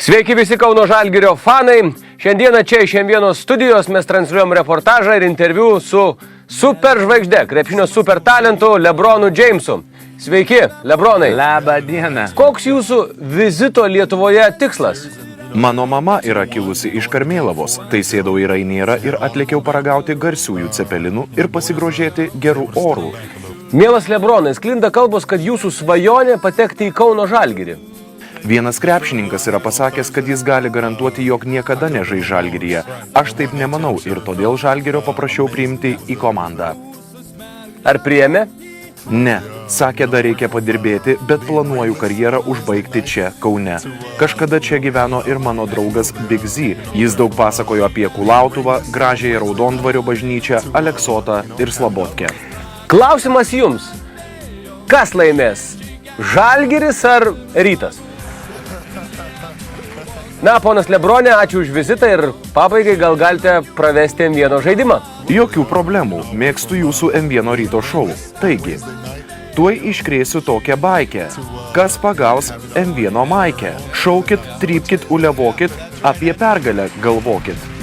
Sveiki visi Kauno Žalgirio fanai. Šiandieną čia iš M1 studijos mes transliuojam reportažą ir interviu su superžvaigžde, krepšinio supertalentu Lebronu Jamesu. Sveiki, Lebronai. Labą dieną. Koks jūsų vizito Lietuvoje tikslas? Mano mama yra kilusi iš Karmėlavos, tai sėdau į Rainierą ir atlėkiau paragauti garsiųjų cepelinų ir pasigrožėti gerų orų. Mielas Lebronai, sklinda kalbos, kad jūsų svajonė patekti į Kauno Žalgirį. Vienas krepšininkas yra pasakęs, kad jis gali garantuoti, jog niekada nežais Žalgiryje. Aš taip nemanau ir todėl Žalgirio paprašiau priimti į komandą. Ar priėmė? Ne, sakė, dar reikia padirbėti, bet planuoju karjerą užbaigti čia, Kaune. Kažkada čia gyveno ir mano draugas Big Z. Jis daug pasakojo apie Kulautuvą, gražiąją Raudondvario bažnyčią, Aleksotą ir Slabotkę. Klausimas jums. Kas laimės? Žalgiris ar Rytas? Na, ponas Lebronė, ačiū už vizitą ir pabaigai gal galite pravesti M1 žaidimą. Jokių problemų, mėgstu jūsų M1 ryto šou. Taigi, tuoj iškrėsiu tokią baikę. Kas pagaus M1 maikę? Šaukit, trypkit, ulevokit, apie pergalę galvokit.